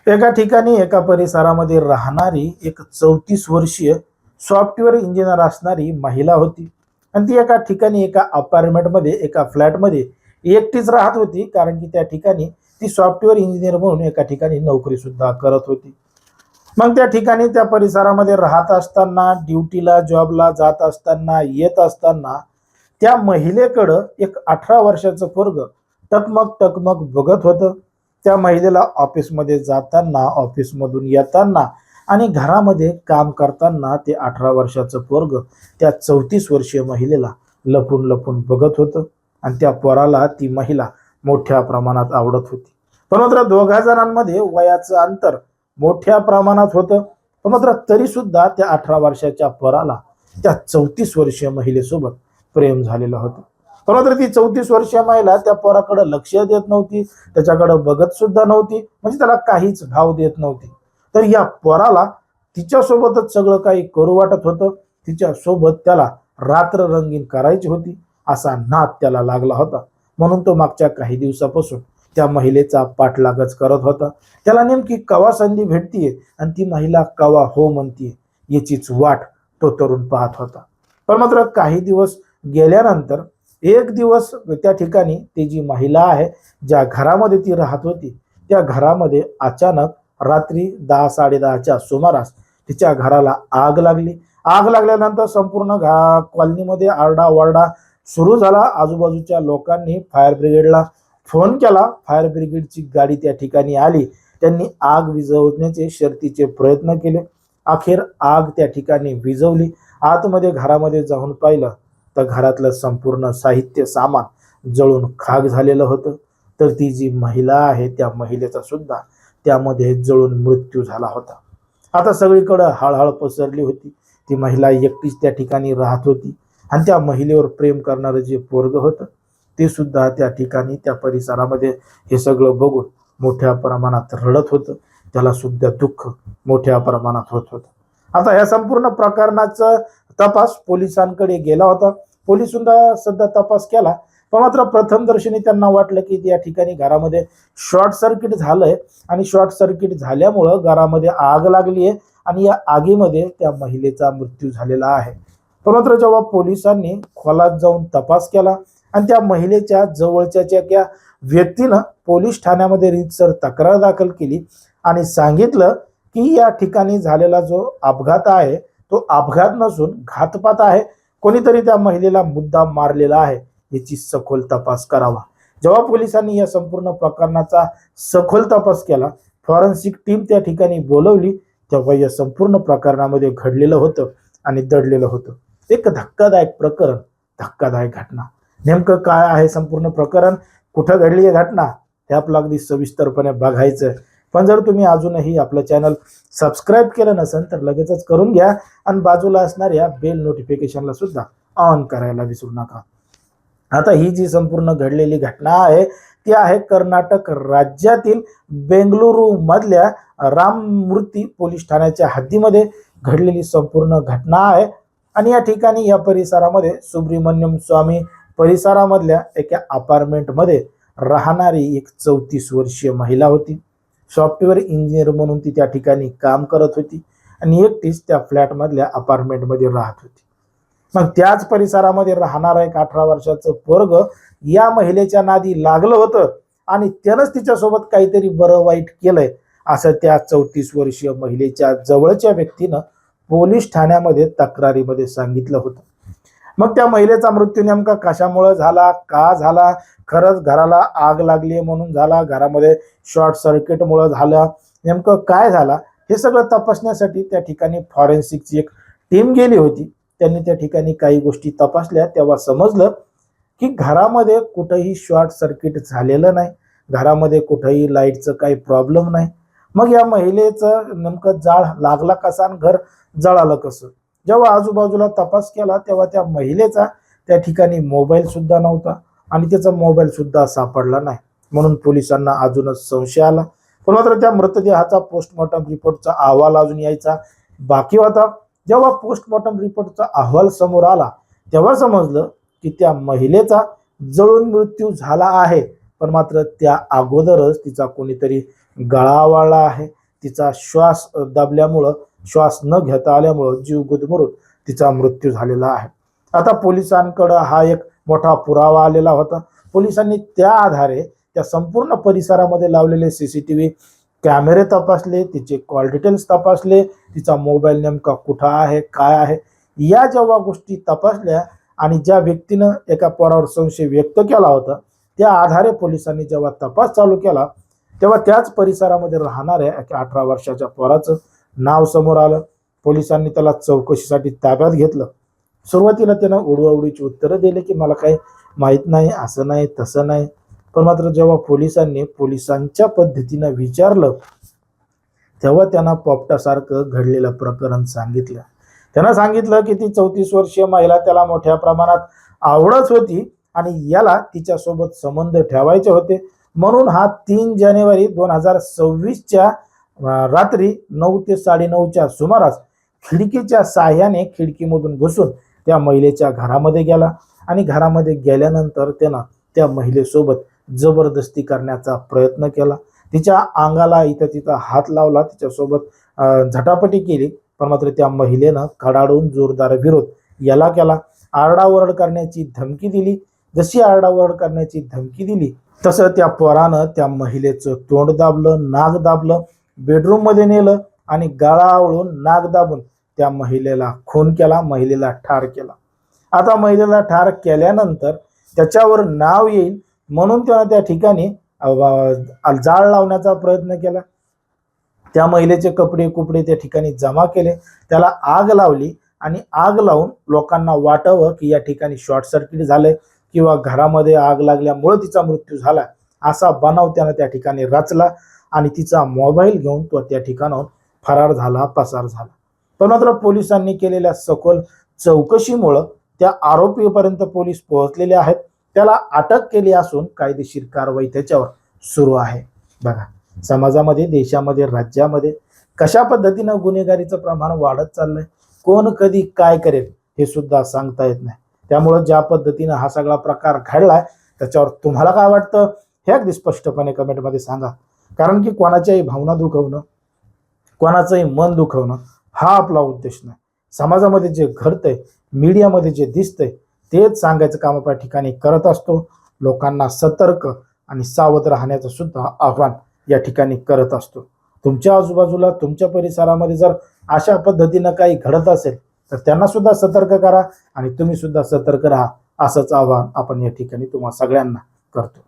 एका ठिकाणी एका परिसरामध्ये राहणारी एक 34 वर्षीय सॉफ्टवेअर इंजिनियर असणारी महिला होती. आणि ती एका ठिकाणी एका अपार्टमेंटमध्ये एका फ्लॅटमध्ये एकटीच राहत होती, कारण की त्या ठिकाणी ती सॉफ्टवेअर इंजिनियर म्हणून एका ठिकाणी नोकरी सुद्धा करत होती. मग त्या ठिकाणी त्या परिसरामध्ये राहत असताना, ड्युटीला जॉबला जात असताना, येत असताना त्या महिलेकडं एक 18 वर्षाचं पोरगं टकमक टकमक बघत होतं. त्या महिलेला ऑफिसमध्ये जाताना, ऑफिसमधून येताना आणि घरामध्ये काम करताना ते 18 वर्षाचं पोरगं त्या 34 वर्षीय महिलेला लपून लपून बघत होतं. आणि त्या पोराला ती महिला मोठ्या प्रमाणात आवडत होती. पण मात्र दोघा जणांमध्ये वयाचं अंतर मोठ्या प्रमाणात होतं. पण मात्र तरी सुद्धा त्या 18 वर्षाच्या पोराला त्या 34 वर्षीय महिलेसोबत प्रेम झालेलं होतं. पण मात्र ती 34 वर्षीय महिला त्या पोराकडे लक्ष देत नव्हती, त्याच्याकडे बघत सुद्धा नव्हती, म्हणजे त्याला काहीच भाव देत नव्हती. तर या पोराला तिच्यासोबतच सगळं काही करू वाटत होतं. तिच्यासोबत त्याला रात्र रंगीन करायची होती, असा नाद त्याला लागला होता. म्हणून तो मागच्या काही दिवसापासून त्या महिलेचा पाठलागच करत होता. त्याला नेमकी कवा संधी भेटतीये आणि ती महिला कवा हो म्हणतीये याचीच वाट तो तरुण पाहत होता. पण मात्र काही दिवस गेल्यानंतर एक दिवस त्या ठिकाणी ती जी महिला आहे, ज्या घरामध्ये ती राहत होती, त्या घरामध्ये अचानक रात्री 10-10:30च्या सुमारास तिच्या घराला आग लागली. आग लागल्यानंतर संपूर्ण कॉलनीमध्ये आरडाओरडा सुरू झाला. आजूबाजूच्या लोकांनी फायर ब्रिगेडला फोन केला. फायर ब्रिगेडची गाडी त्या ठिकाणी आली. त्यांनी आग विझवण्याचे शर्थीचे प्रयत्न केले. अखेर आग त्या ठिकाणी विझवली. आतमध्ये घरामध्ये जाऊन पाहिलं तर घरातलं संपूर्ण साहित्य सामान जळून खाक झालेलं होतं. तर ती जी महिला आहे त्या महिलेचा सुद्धा त्यामध्ये जळून मृत्यू झाला होता. आता सगळीकडे हळहळ पसरली होती. ती महिला एकटीच त्या ठिकाणी राहत होती आणि त्या महिलेवर प्रेम करणारं जे पोरग होतं ते सुद्धा त्या ठिकाणी त्या परिसरामध्ये हे सगळं बघून मोठ्या प्रमाणात रडत होतं. त्याला सुद्धा दुःख मोठ्या प्रमाणात होत होतं. आता या संपूर्ण प्रकरणाचा तपास पोलिसांकडे गेला होता. पोलीस सुद्धा सध्या तपास केला. पण मात्र प्रथमदर्शनी त्यांना वाटलं की या ठिकाणी घरामध्ये शॉर्ट सर्किट झालंय आणि शॉर्ट सर्किट झाल्यामुळं घरामध्ये आग लागली आहे आणि या आगीमध्ये त्या महिलेचा मृत्यू झालेला आहे. पण मात्र जेव्हा पोलिसांनी खोलात जाऊन तपास केला आणि त्या महिलेच्या जवळच्या त्या व्यक्तीनं पोलीस ठाण्यामध्ये रीतसर तक्रार दाखल केली आणि सांगितलं की या ठिकाणी झालेला जो अपघात आहे तो अपघात नसून घातपात आहे. कोणीतरी त्या महिलेला मुद्दाम मारलेला आहे, याची सखोल तपास करावा. जेव्हा पोलिसांनी या संपूर्ण प्रकरणाचा सखोल तपास केला, फॉरेन्सिक टीम त्या ठिकाणी बोलवली, तेव्हा या संपूर्ण प्रकरणामध्ये घडलेलं होतं आणि दडलेलं होतं एक धक्कादायक प्रकरण, धक्कादायक घटना. नेमकं काय आहे संपूर्ण प्रकरण, कुठं घडली आहे घटना, हे आपलं अगदी सविस्तरपणे बघायचं. पण जर तुम्ही अजूनही आपलं चॅनल सबस्क्राईब केलं नसेल तर लगेचच करून घ्या आणि बाजूला असणाऱ्या बेल नोटिफिकेशनला सुद्धा ऑन करायला विसरू नका. आता ही जी संपूर्ण घडलेली घटना आहे ती आहे कर्नाटक राज्यातील बेंगलुरू मधल्या राममूर्ती पोलीस ठाण्याच्या हद्दीमध्ये घडलेली संपूर्ण घटना आहे. आणि या ठिकाणी या परिसरामध्ये सुब्रमण्यम स्वामी परिसरामधल्या एका अपार्टमेंटमध्ये राहणारी एक 34 वर्षीय महिला होती. सॉफ्टवेअर इंजिनियर म्हणून ती त्या ठिकाणी काम करत होती आणि एकटीच त्या फ्लॅटमधल्या अपार्टमेंटमध्ये राहत होती. मग त्याच परिसरामध्ये राहणारा एक 18 वर्षाचं पोरग या महिलेच्या नादी लागलं होतं आणि त्यानंच तिच्यासोबत काहीतरी बरं वाईट केलंय असं त्या 34 वर्षीय महिलेच्या जवळच्या व्यक्तीनं पोलीस ठाण्यामध्ये तक्रारीमध्ये सांगितलं होतं. मग त्या महिलेचा मृत्यू नेमका कशामुळे झाला, का झाला, खरंच घराला आग लागली म्हणून झाला, घरामध्ये शॉर्ट सर्किटमुळे झालं, नेमकं काय झालं, हे सगळं तपासण्यासाठी त्या ठिकाणी फॉरेन्सिकची एक टीम गेली होती. त्यांनी त्या ठिकाणी काही गोष्टी तपासल्या. तेव्हा समजलं की घरामध्ये कुठंही शॉर्ट सर्किट झालेलं नाही, घरामध्ये कुठंही लाईटचं काही प्रॉब्लेम नाही. मग या महिलेचं नेमकं जाळ लागला कसा आणि घर जळालं कसं. जेव्हा आजूबाजूला तपास केला तेव्हा त्या महिलेचा त्या ठिकाणी मोबाईल सुद्धा नव्हता आणि त्याचा मोबाईल सुद्धा सापडला नाही. म्हणून पोलिसांना अजूनच संशय आला. पण मात्र त्या मृतदेहाचा पोस्टमॉर्टम रिपोर्टचा अहवाल अजून यायचा बाकी होता. जेव्हा पोस्टमॉर्टम रिपोर्टचा अहवाल समोर आला तेव्हा समजलं की त्या महिलेचा जळून मृत्यू झाला आहे. पण मात्र त्या अगोदरच तिचा कोणीतरी गळा आवळला आहे, तिचा श्वास दाबल्यामुळं, श्वास न घेता आल्यामुळं जीव गुदमरून तिचा मृत्यू झालेला आहे. आता पोलिसांकडे हा एक मोठा पुरावा आलेला होता. पोलिसांनी त्या आधारे त्या संपूर्ण परिसरामध्ये लावलेले CCTV कॅमेरे तपासले, तिचे कॉल डिटेल्स तपासले, तिचा मोबाईल नेमका कुठं आहे, काय आहे, या जेव्हा गोष्टी तपासल्या आणि ज्या व्यक्तीनं एका पोरावर संशय व्यक्त केला होता त्या आधारे पोलिसांनी जेव्हा तपास चालू केला तेव्हा त्याच परिसरामध्ये राहणाऱ्या एका 18 वर्षाच्या पोराचं नाव समोर आलं. पोलिसांनी त्याला चौकशीसाठी ताब्यात घेतलं. सुरुवातीला त्यानं उडवाउडीची उत्तरं दिली की मला काही माहीत नाही, असं नाही, तसं नाही. पण मात्र जेव्हा पोलिसांनी पोलिसांच्या पद्धतीनं विचारलं तेव्हा त्यांना पोपटासारखं घडलेलं प्रकरण सांगितलं. त्यानं सांगितलं की ती 34 वर्षीय महिला त्याला मोठ्या प्रमाणात आवडत होती आणि याला तिच्यासोबत संबंध ठेवायचे होते. म्हणून हा 3 जानेवारी 2026च्या रात्री 9 ते 9:30च्या सुमारास खिडकीच्या साह्याने खिडकीमधून घुसून त्या महिलेच्या घरामध्ये गेला आणि घरामध्ये गेल्यानंतर त्यानं त्या महिलेसोबत जबरदस्ती करण्याचा प्रयत्न केला. तिच्या अंगाला इथं तिथं हात लावला, तिच्यासोबत झटापटी केली. पण मात्र त्या महिलेनं कडाडून जोरदार विरोध याला केला. आरडाओरड करण्याची धमकी दिली. जशी आरडाओरड करण्याची धमकी दिली तसं त्या पोरानं त्या महिलेचं तोंड दाबलं, नाक दाबलं, बेडरूममध्ये नेलं आणि गळा आवळून नाक दाबून त्या महिलेला खून केला, महिलेला ठार केला. आता महिलेला ठार केल्यानंतर त्याच्यावर नाव येईल म्हणून त्यानं त्या ठिकाणी जाळ लावण्याचा प्रयत्न केला. त्या महिलेचे कपडे कुपडे त्या ठिकाणी जमा केले, त्याला आग लावली आणि आग लावून लोकांना वाटावं की या ठिकाणी शॉर्ट सर्किट झालंय किंवा घरामध्ये आग लागल्यामुळे तिचा मृत्यू झाला असा बनाव त्यानं त्या ठिकाणी रचला आणि तिचा मोबाईल घेऊन तो त्या ठिकाणाहून फरार झाला, पसार झाला. पण मात्र पोलिसांनी केलेल्या सखोल चौकशीमुळं त्या आरोपीपर्यंत पोलीस पोहोचलेले आहेत. त्याला अटक केली असून कायदेशीर कारवाई त्याच्यावर सुरू आहे. बघा, समाजामध्ये, देशामध्ये, राज्यामध्ये कशा पद्धतीनं गुन्हेगारीचं प्रमाण वाढत चाललंय, कोण कधी काय करेल हे सुद्धा सांगता येत नाही. त्यामुळं ज्या पद्धतीनं हा सगळा प्रकार घडलाय त्याच्यावर तुम्हाला काय वाटतं हे अगदी स्पष्टपणे कमेंटमध्ये सांगा. कारण की कोणाच्याही भावना दुखवणं, कोणाचंही मन दुखवणं हा आपला उद्देश नाही. समाजामध्ये जे घडतंय, मीडियामध्ये जे दिसतंय तेच सांगायचं काम आपण ठिकाणी करत असतो. लोकांना सतर्क आणि सावध राहण्याचं सुद्धा आव्हान या ठिकाणी करत असतो. तुमच्या आजूबाजूला, तुमच्या परिसरामध्ये जर अशा पद्धतीनं काही घडत असेल तर त्यांना सुद्धा सतर्क करा आणि तुम्ही सुद्धा सतर्क राहा, असंच आवाहन आपण या ठिकाणी तुम्हा सगळ्यांना करतो.